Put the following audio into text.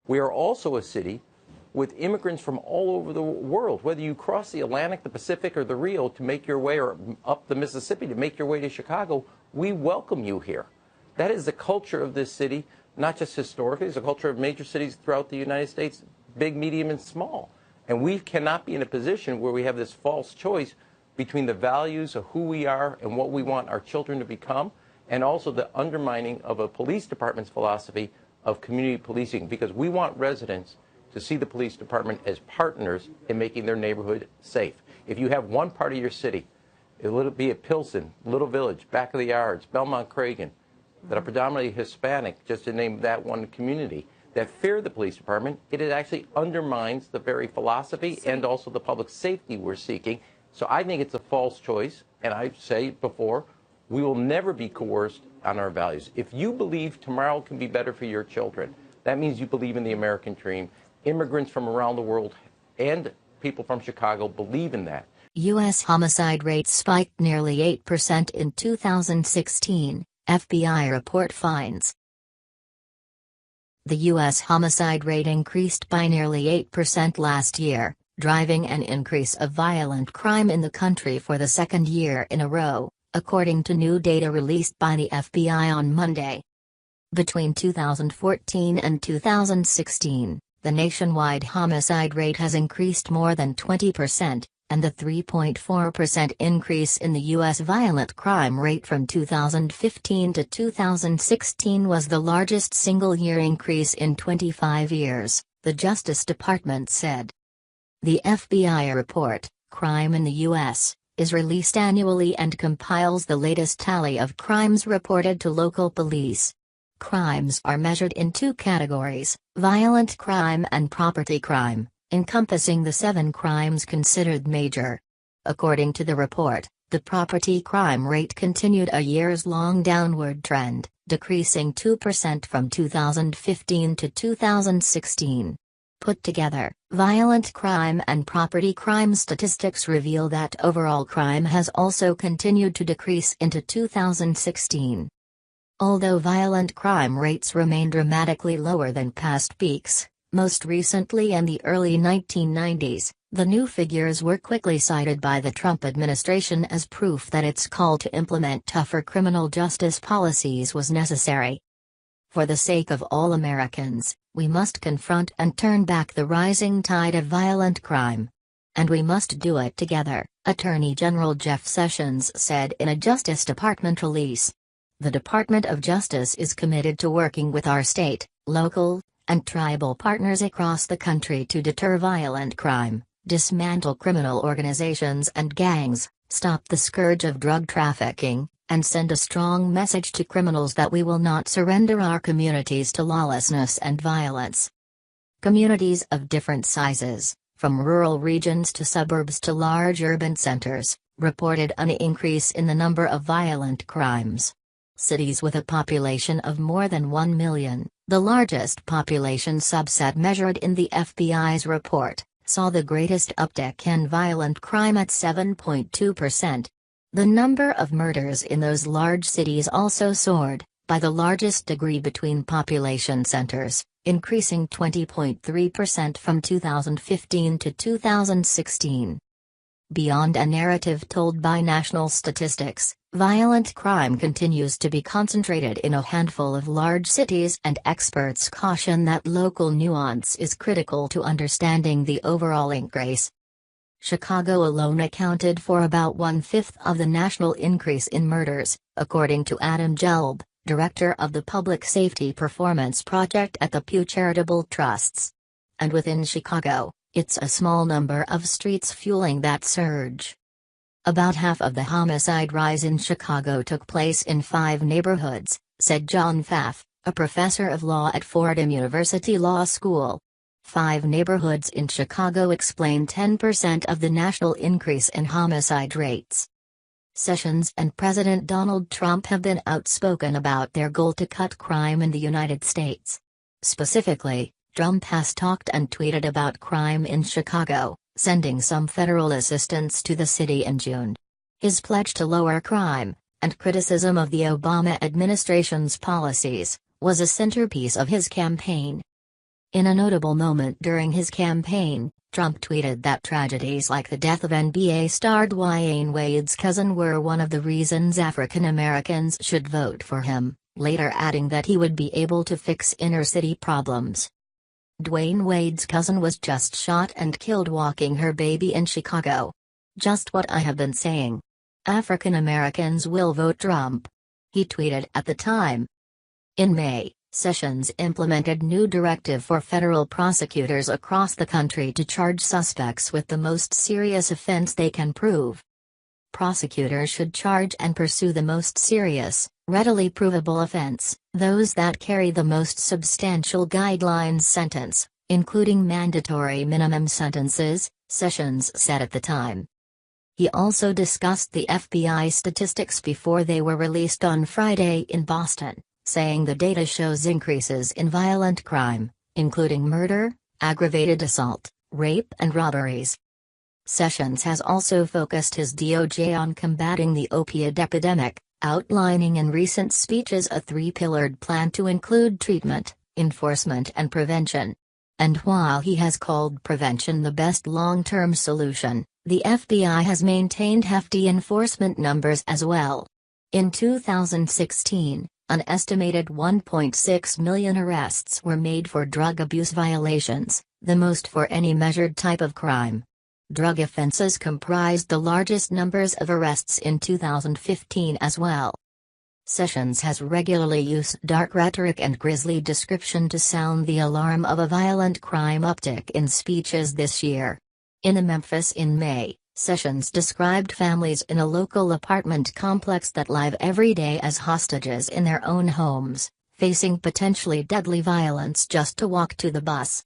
We are also a city with immigrants from all over the world. Whether you cross the Atlantic, the Pacific, or the Rio to make your way, or up the Mississippi to make your way to Chicago, we welcome you here. That is the culture of this city, not just historically, it's the culture of major cities throughout the United States, big, medium, and small. And we cannot be in a position where we have this false choice between the values of who we are and what we want our children to become, and also the undermining of a police department's philosophy of community policing, because we want residents to see the police department as partners in making their neighborhood safe. If you have one part of your city, it'll be at Pilsen, Little Village, Back of the Yards, Belmont Cragen, that are predominantly Hispanic, just to name that one community, that fear the police department, it actually undermines the very philosophy and also the public safety we're seeking. So I think it's a false choice, and I've said before, we will never be coerced on our values. If you believe tomorrow can be better for your children, that means you believe in the American dream. Immigrants from around the world and people from Chicago believe in that. U.S. homicide rate spiked nearly 8% in 2016, FBI report finds. The U.S. homicide rate increased by nearly 8% last year, driving an increase of violent crime in the country for the second year in a row, according to new data released by the FBI on Monday. Between 2014 and 2016, the nationwide homicide rate has increased more than 20%, and the 3.4% increase in the U.S. violent crime rate from 2015 to 2016 was the largest single-year increase in 25 years, the Justice Department said. The FBI report, Crime in the U.S., is released annually and compiles the latest tally of crimes reported to local police. Crimes are measured in two categories, violent crime and property crime, encompassing the 7 crimes considered major. According to the report, the property crime rate continued a years-long downward trend, decreasing 2% from 2015 to 2016. Put together, violent crime and property crime statistics reveal that overall crime has also continued to decrease into 2016. Although violent crime rates remain dramatically lower than past peaks, most recently in the early 1990s, the new figures were quickly cited by the Trump administration as proof that its call to implement tougher criminal justice policies was necessary. For the sake of all Americans, we must confront and turn back the rising tide of violent crime. And we must do it together, Attorney General Jeff Sessions said in a Justice Department release. The Department of Justice is committed to working with our state, local, and tribal partners across the country to deter violent crime, dismantle criminal organizations and gangs, stop the scourge of drug trafficking, and send a strong message to criminals that we will not surrender our communities to lawlessness and violence. Communities of different sizes, from rural regions to suburbs to large urban centers, reported an increase in the number of violent crimes. Cities with a population of more than 1 million, the largest population subset measured in the FBI's report, saw the greatest uptick in violent crime at 7.2%. The number of murders in those large cities also soared, by the largest degree between population centers, increasing 20.3% from 2015 to 2016. Beyond a narrative told by national statistics, violent crime continues to be concentrated in a handful of large cities, and experts caution that local nuance is critical to understanding the overall increase. Chicago alone accounted for about 1/5 of the national increase in murders, according to Adam Gelb, director of the Public Safety Performance Project at the Pew Charitable Trusts. And within Chicago, it's a small number of streets fueling that surge. About half of the homicide rise in Chicago took place in 5 neighborhoods, said John Pfaff, a professor of law at Fordham University Law School. 5 neighborhoods in Chicago explain 10% of the national increase in homicide rates. Sessions and President Donald Trump have been outspoken about their goal to cut crime in the United States. Specifically, Trump has talked and tweeted about crime in Chicago, sending some federal assistance to the city in June. His pledge to lower crime, and criticism of the Obama administration's policies, was a centerpiece of his campaign. In a notable moment during his campaign, Trump tweeted that tragedies like the death of NBA star Dwyane Wade's cousin were one of the reasons African Americans should vote for him, later adding that he would be able to fix inner-city problems. Dwyane Wade's cousin was just shot and killed walking her baby in Chicago. Just what I have been saying. African Americans will vote Trump. He tweeted at the time. In May, Sessions implemented new directive for federal prosecutors across the country to charge suspects with the most serious offense they can prove. Prosecutors should charge and pursue the most serious, readily provable offense, those that carry the most substantial guidelines sentence, including mandatory minimum sentences, Sessions said at the time. He also discussed the FBI statistics before they were released on Friday in Boston, saying the data shows increases in violent crime, including murder, aggravated assault, rape and robberies. Sessions has also focused his DOJ on combating the opioid epidemic, outlining in recent speeches a three-pillared plan to include treatment, enforcement and prevention. And while he has called prevention the best long-term solution, the FBI has maintained hefty enforcement numbers as well. In 2016, an estimated 1.6 million arrests were made for drug abuse violations, the most for any measured type of crime. Drug offenses comprised the largest numbers of arrests in 2015 as well. Sessions has regularly used dark rhetoric and grisly description to sound the alarm of a violent crime uptick in speeches this year. In Memphis in May, Sessions described families in a local apartment complex that live every day as hostages in their own homes, facing potentially deadly violence just to walk to the bus.